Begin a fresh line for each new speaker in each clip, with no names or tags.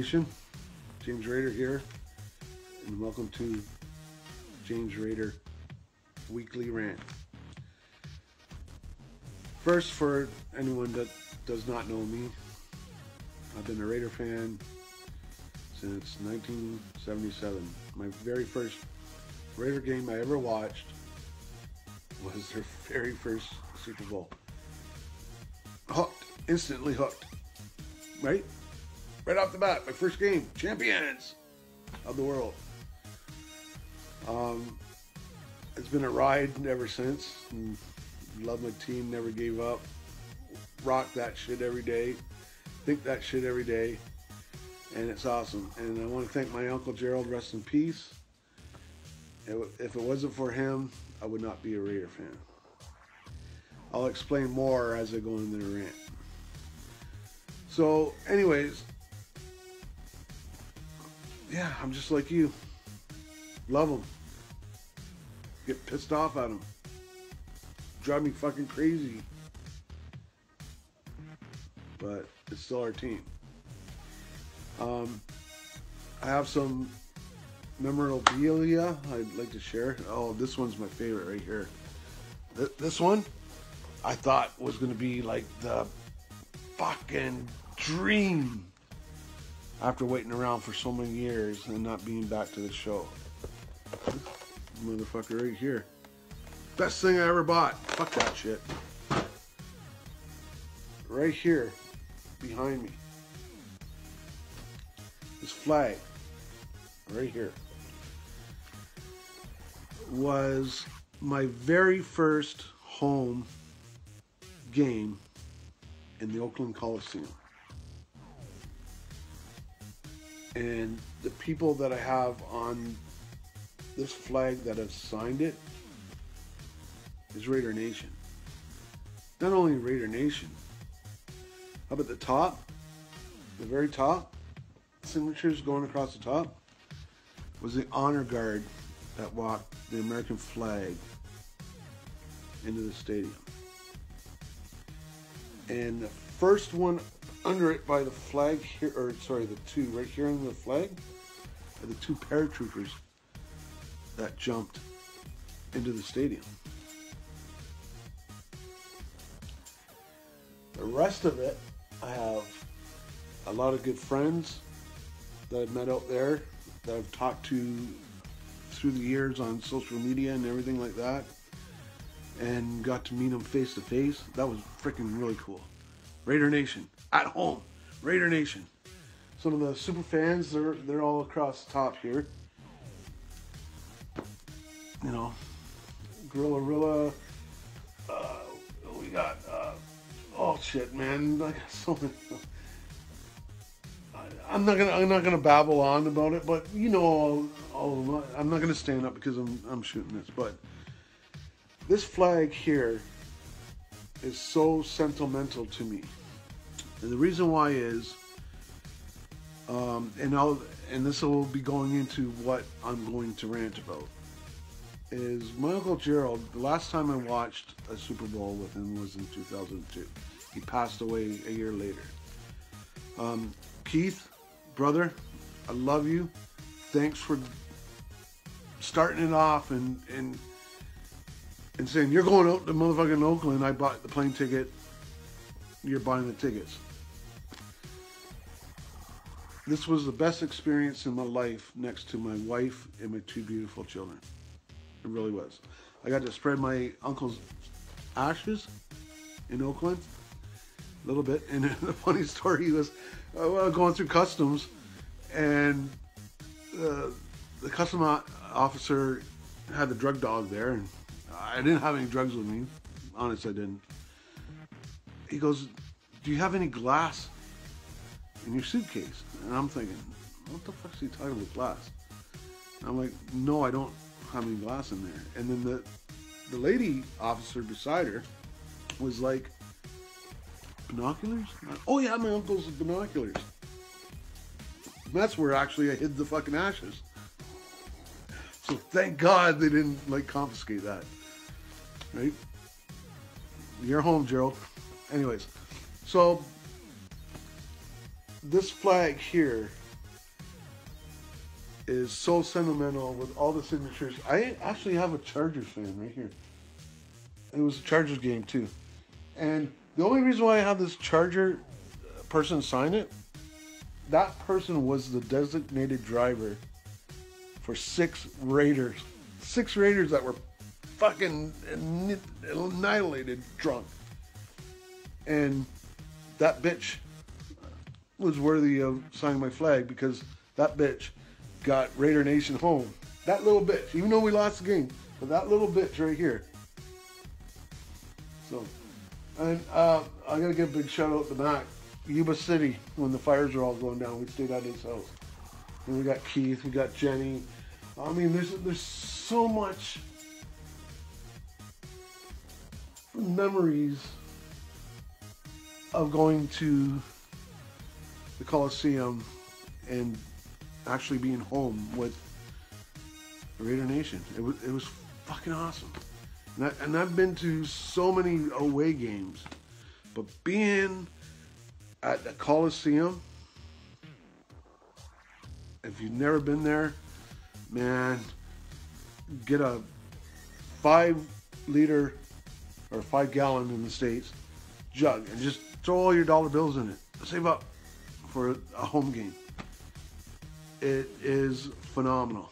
Nation, James Rader here, and welcome to James Rader Weekly Rant. First, for anyone that does not know me, I've been a Raider fan since 1977. My very first Raider game I ever watched was their very first Super Bowl. Hooked, instantly hooked, right? Right off the bat, my first game, champions of the world. It's been a ride ever since. And love my team, never gave up. Rock that shit every day. Think that shit every day. And it's awesome. And I want to thank my Uncle Gerald, rest in peace. If it wasn't for him, I would not be a Raider fan. I'll explain more as I go into the rant. So, anyways, yeah, I'm just like you. Love them. Get pissed off at them. Drive me fucking crazy. But it's still our team. I have some memorabilia I'd like to share. Oh, this one's my favorite right here. This one I thought was going to be like the fucking dream after waiting around for so many years and not being back to the show. This motherfucker right here. Best thing I ever bought. Fuck that shit. Right here behind me. This flag right here was my very first home game in the Oakland Coliseum. And the people that I have on this flag that have signed it is Raider Nation. Not only Raider Nation, how about the top, the very top, signatures going across the top, was the honor guard that walked the American flag into the stadium. And the first one under it by the flag here, or sorry, the two right here on the flag, are the two paratroopers that jumped into the stadium. The rest of it, I have a lot of good friends that I've met out there, that I've talked to through the years on social media and everything like that, and got to meet them face to face. That was freaking really cool. Raider Nation at home. Raider Nation. Some of the super fans, they're all across the top here. You know, Gorilla. We got oh shit, man! I got so many. I'm not gonna babble on about it, but you know, all of them. I'm not gonna stand up because I'm shooting this, but this flag here is so sentimental to me, and the reason why is, and this will be going into what I'm going to rant about, is my Uncle Gerald. The last time I watched a Super Bowl with him was in 2002. He passed away a year later. Keith, brother, I love you. Thanks for starting it off and saying, you're going out to motherfucking Oakland. I bought the plane ticket. You're buying the tickets. This was the best experience in my life next to my wife and my two beautiful children. It really was. I got to spread my uncle's ashes in Oakland a little bit. And the funny story was, going through customs, and the custom officer had the drug dog there, and I didn't have any drugs with me. Honest, I didn't. He goes, do you have any glass in your suitcase? And I'm thinking, what the fuck is he talking about, glass? And I'm like, no, I don't have any glass in there. And then the lady officer beside her was like, binoculars? Oh yeah, my uncle's binoculars. And that's where actually I hid the fucking ashes. So thank God they didn't like confiscate that. Right? You're home, Gerald. Anyways, so this flag here is so sentimental with all the signatures. I actually have a Chargers fan right here. It was a Chargers game too. And the only reason why I have this Charger person sign it, that person was the designated driver for 6 Raiders. 6 Raiders that were fucking annihilated drunk. And that bitch was worthy of signing my flag because that bitch got Raider Nation home. That little bitch, even though we lost the game, but that little bitch right here. So, and I gotta give a big shout out to Mac. Yuba City, when the fires were all going down, we stayed at his house. And we got Keith, we got Jenny. I mean, there's so much memories of going to the Coliseum and actually being home with the Raider Nation. It was fucking awesome. And I've been to so many away games, but being at the Coliseum, if you've never been there, man, get a 5-liter or 5-gallon in the States jug and just throw all your dollar bills in it. Save up for a home game. It is phenomenal.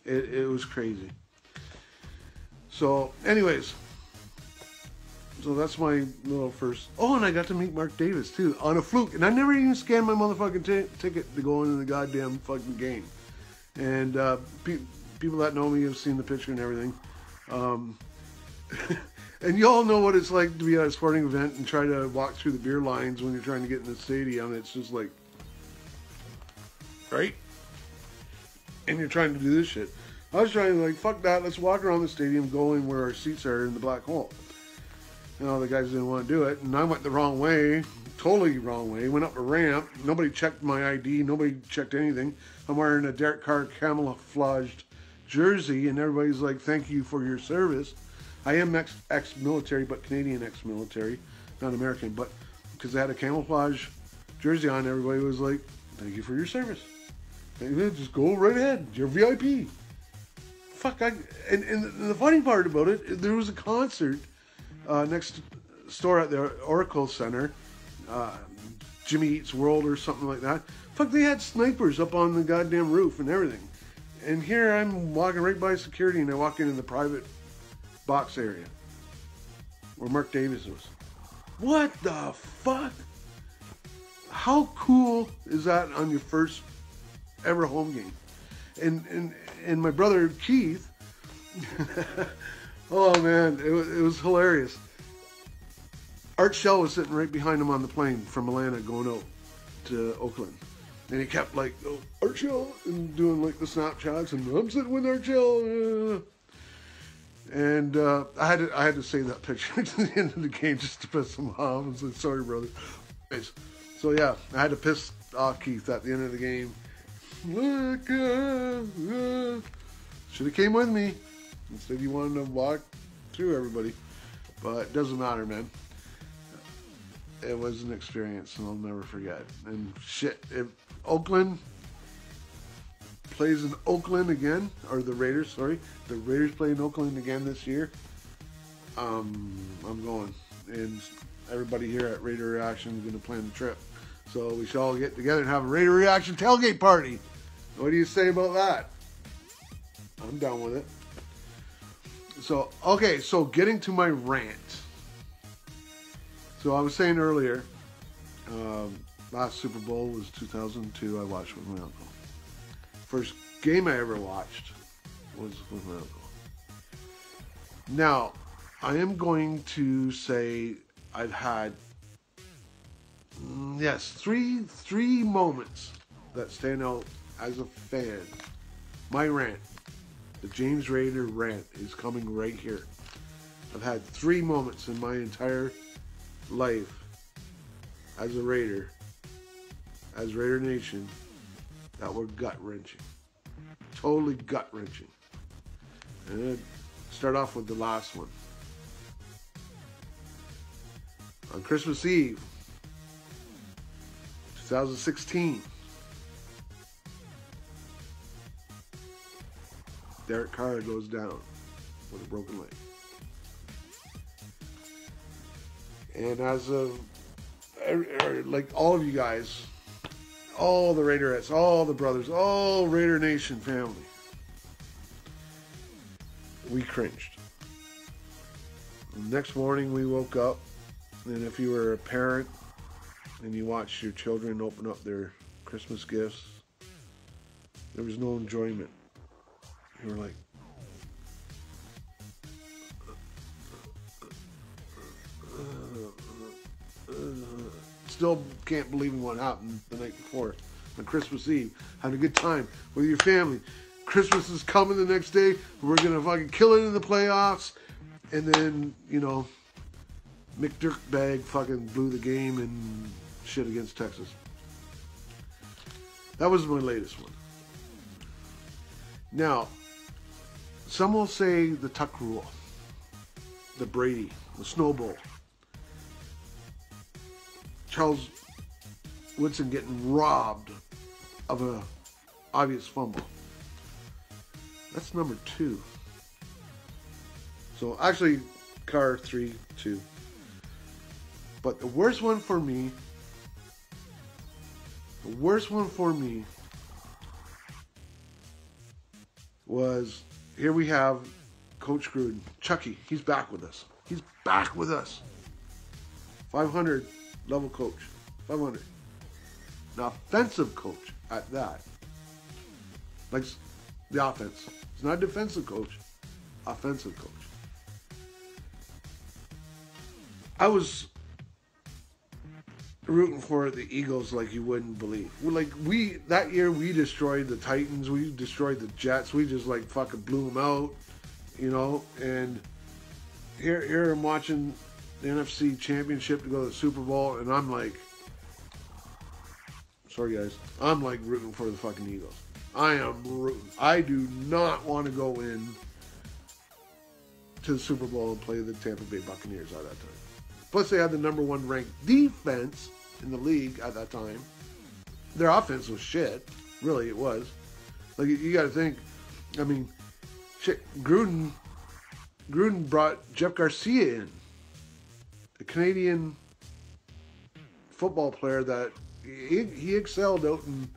It was crazy. So, anyways, so that's my little first. Oh, and I got to meet Mark Davis too on a fluke, and I never even scanned my motherfucking ticket to go into the goddamn fucking game. And people that know me have seen the picture and everything. And you all know what it's like to be at a sporting event and try to walk through the beer lines when you're trying to get in the stadium. It's just like, right? And you're trying to do this shit. I was trying to like, fuck that, let's walk around the stadium going where our seats are in the black hole. You know, the guys didn't want to do it, and I went the wrong way, totally wrong way. Went up a ramp, nobody checked my ID, nobody checked anything. I'm wearing a Derek Carr camouflaged jersey, and everybody's like, thank you for your service. I am ex-military, but Canadian ex-military, not American, but because they had a camouflage jersey on, everybody was like, thank you for your service. Just go right ahead, you're VIP. Fuck, and the funny part about it, there was a concert next door at the Oracle Center, Jimmy Eats World or something like that. Fuck, they had snipers up on the goddamn roof and everything. And here I'm walking right by security, and I walk into the private box area where Mark Davis was. What the fuck? How cool is that on your first ever home game? And my brother Keith, oh man, it was hilarious. Art Shell was sitting right behind him on the plane from Atlanta going out to Oakland. And he kept like, oh, Art Shell, and doing like the Snapchats, and I'm sitting with Art Shell. And I had to say that picture to the end of the game just to piss him off and say, sorry, brother. So yeah, I had to piss off Keith at the end of the game. Should have came with me. Instead he wanted to walk through everybody. But it doesn't matter, man. It was an experience and I'll never forget. And shit, if Oakland plays in Oakland again, or the Raiders, sorry. The Raiders play in Oakland again this year. I'm going. And everybody here at Raider Reaction is going to plan the trip. So we shall all get together and have a Raider Reaction tailgate party. What do you say about that? I'm down with it. So, okay, so getting to my rant. So I was saying earlier, last Super Bowl was 2002. I watched with my uncle. First game I ever watched was with my uncle. Now, I am going to say I've had, yes, three moments that stand out as a fan. My rant, the James Raider rant, is coming right here. I've had 3 moments in my entire life as a Raider, as Raider Nation, that were gut-wrenching. Totally gut-wrenching. And I'd start off with the last one. On Christmas Eve, 2016, Derek Carr goes down with a broken leg. And as of, like all of you guys, all the Raiderettes, all the brothers, all Raider Nation family, we cringed. The next morning we woke up, and if you were a parent and you watched your children open up their Christmas gifts, there was no enjoyment. You were like, still can't believe in what happened the night before on Christmas Eve. Having a good time with your family. Christmas is coming the next day. We're going to fucking kill it in the playoffs. And then, you know, McDirkbag fucking blew the game and shit against Texas. That was my latest one. Now, some will say the Tuck Rule, the Brady, the Snowball, Charles Woodson getting robbed of a obvious fumble. That's number 2. So actually, Carr 3-2. But the worst one for me was, here we have Coach Gruden, Chucky. He's back with us. He's back with us. 500 level coach. 500. An offensive coach at that. Like the offense. It's not a defensive coach. Offensive coach. I was rooting for the Eagles like you wouldn't believe. That year we destroyed the Titans, we destroyed the Jets, we just like fucking blew them out, you know. And here I'm watching the NFC Championship to go to the Super Bowl, and I'm like, sorry guys, I'm like rooting for the fucking Eagles. I am rooting. I do not want to go in to the Super Bowl and play the Tampa Bay Buccaneers at that time. Plus, they had the number 1 ranked defense in the league at that time. Their offense was shit. Really, it was. Like, you got to think, I mean, shit, Gruden brought Jeff Garcia in, a Canadian football player that he excelled out in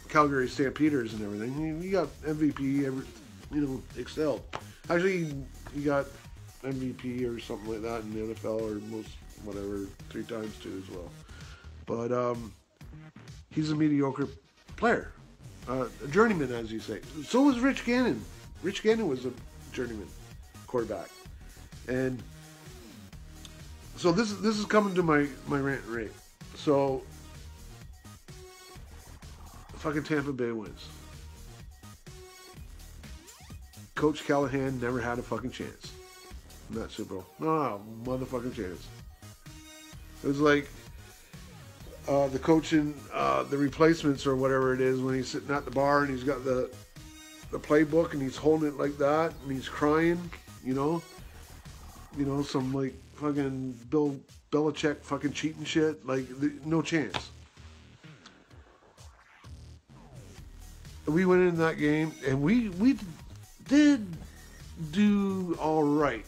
Calgary Stampeders and everything. He got MVP, excelled. Actually, he got MVP or something like that in the NFL, or most, whatever, 3 times too as well. But he's a mediocre player. A journeyman, as you say. So was Rich Gannon. Rich Gannon was a journeyman quarterback. And so this is coming to my rant and rave. So fucking Tampa Bay wins. Coach Callahan never had a fucking chance in that Super Bowl. No, motherfucking chance. It was like the coaching, the replacements or whatever it is, when he's sitting at the bar and he's got the playbook and he's holding it like that and he's crying, you know, some like fucking Bill Belichick fucking cheating shit, like no chance. We went in that game and we did do all right,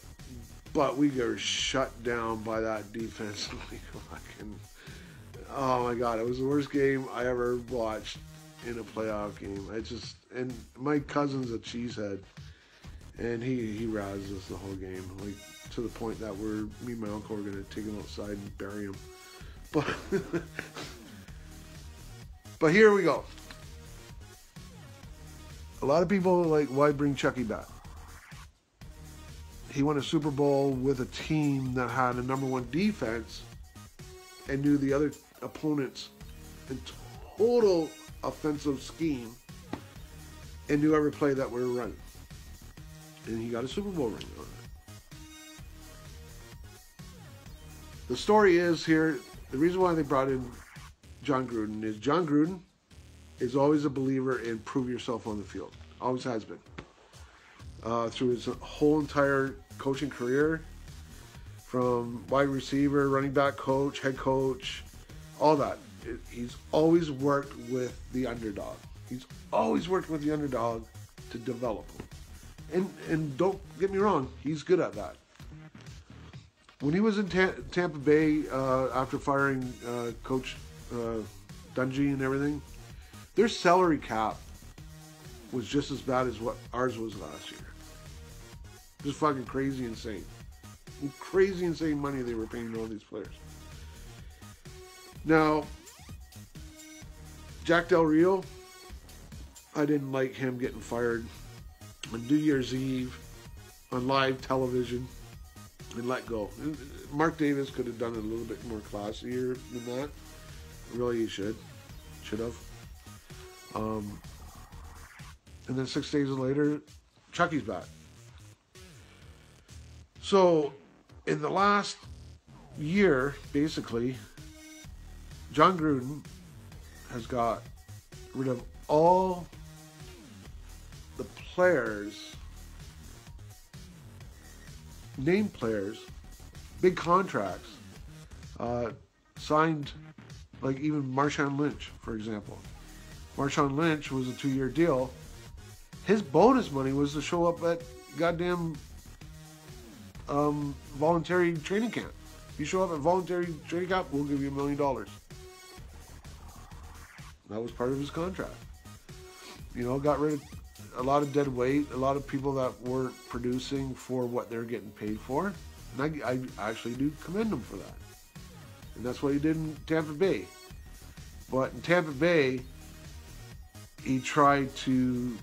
but we got shut down by that defense. Fucking, oh my god, it was the worst game I ever watched in a playoff game. And my cousin's a cheesehead, and he razzed us the whole game, like to the point that me and my uncle were gonna take him outside and bury him. But here we go. A lot of people are like, why bring Chucky back? He won a Super Bowl with a team that had a number 1 defense and knew the other opponents in total offensive scheme and knew every play that we were running. And he got a Super Bowl ring on it. The story is here, the reason why they brought in John Gruden is always a believer in prove yourself on the field. Always has been. Through his whole entire coaching career, from wide receiver, running back coach, head coach, all that. He's always worked with the underdog. He's always working with the underdog to develop them. And don't get me wrong, he's good at that. When he was in Tampa Bay after firing Coach Dungy and everything, their salary cap was just as bad as what ours was last year. Just fucking crazy insane. Crazy insane money they were paying all these players. Now, Jack Del Rio, I didn't like him getting fired on New Year's Eve on live television and let go. Mark Davis could have done it a little bit more classier than that. Really, he should have. And then 6 days later, Chucky's back. So, in the last year, basically, John Gruden has got rid of all the players, named players, big contracts, signed, like even Marshawn Lynch, for example. Marshawn Lynch was a 2-year deal. His bonus money was to show up at goddamn voluntary training camp. If you show up at voluntary training camp, we'll give you $1 million. That was part of his contract. You know, got rid of a lot of dead weight, a lot of people that weren't producing for what they're getting paid for. And I actually do commend him for that. And that's what he did in Tampa Bay. But in Tampa Bay, he tried to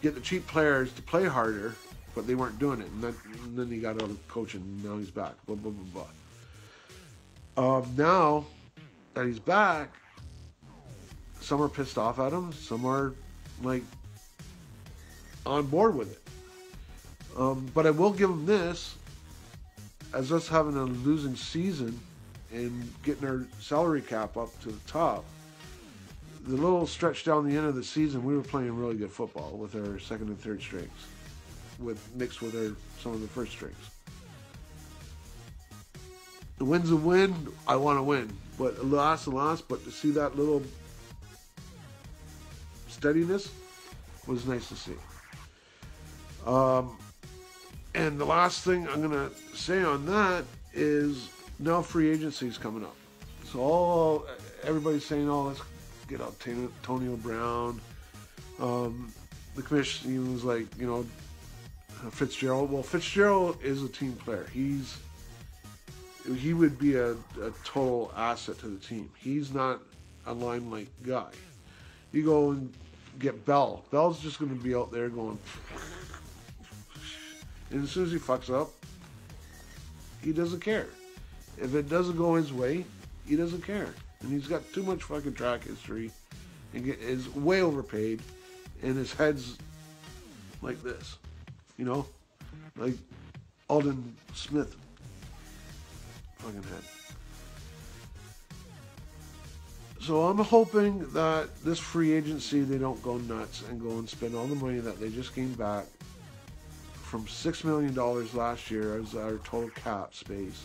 get the cheap players to play harder, but they weren't doing it. And then he got out of coaching, and now he's back. Blah, blah, blah, blah. Now that he's back, some are pissed off at him. Some are, like, on board with it. But I will give him this. As us having a losing season and getting our salary cap up to the top, the little stretch down the end of the season, we were playing really good football with our second and third strings, mixed with some of the first strings. The win's a win. I want to win, but a loss, a loss. But to see that little steadiness was nice to see. And the last thing I'm gonna say on that is now free agency is coming up. So everybody's saying, "Oh, let's get out Antonio Brown." The commission was like, you know, Fitzgerald. Well, Fitzgerald is a team player. He would be a total asset to the team. He's not a limelight guy. You go and get Bell. Bell's just going to be out there going, and as soon as he fucks up, he doesn't care. If it doesn't go his way, he doesn't care. And he's got too much fucking track history and is way overpaid, and his head's like this, you know, like Alden Smith fucking head. So I'm hoping that this free agency, they don't go nuts and go and spend all the money that they just gained back from $6 million last year as our total cap space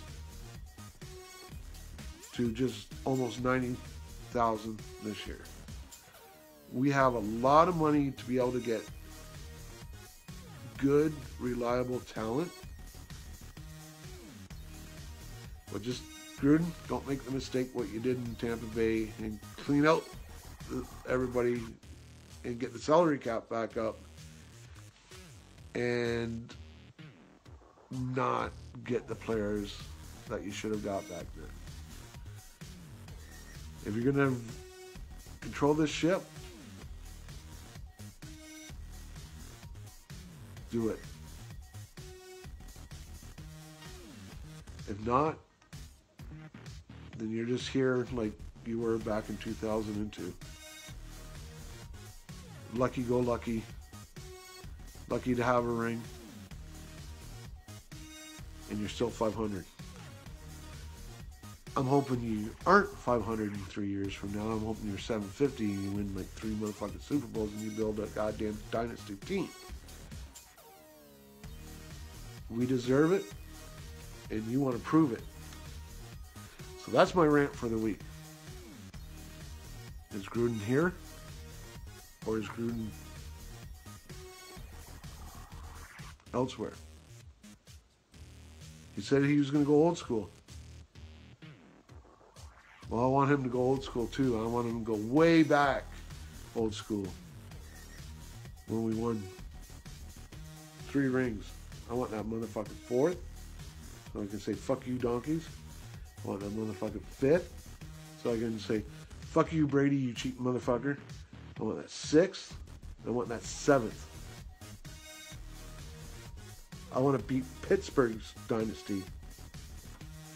to just almost $90,000 this year. We have a lot of money to be able to get good, reliable talent. But just, Gruden, don't make the mistake what you did in Tampa Bay and clean out everybody and get the salary cap back up and not get the players that you should have got back then. If you're going to control this ship, do it. If not, then you're just here like you were back in 2002. Lucky go lucky. Lucky to have a ring. And you're still 500. I'm hoping you aren't 500 in 3 years from now. I'm hoping you're 750 and you win like 3 motherfucking Super Bowls and you build a goddamn dynasty team. We deserve it, and you want to prove it. So that's my rant for the week. Is Gruden here? or is Gruden elsewhere? He said he was going to go old school. Well, I want him to go old school too. I want him to go way back old school. When we won 3 rings. I want that motherfucking 4th. So I can say, fuck you, donkeys. I want that motherfucking 5th. So I can say, fuck you, Brady, you cheap motherfucker. I want that 6th. I want that 7th. I want to beat Pittsburgh's dynasty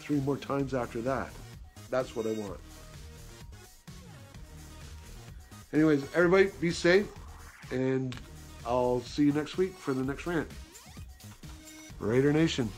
3 more times after that. That's what I want. Anyways, everybody be safe, and I'll see you next week for the next rant. Raider Nation.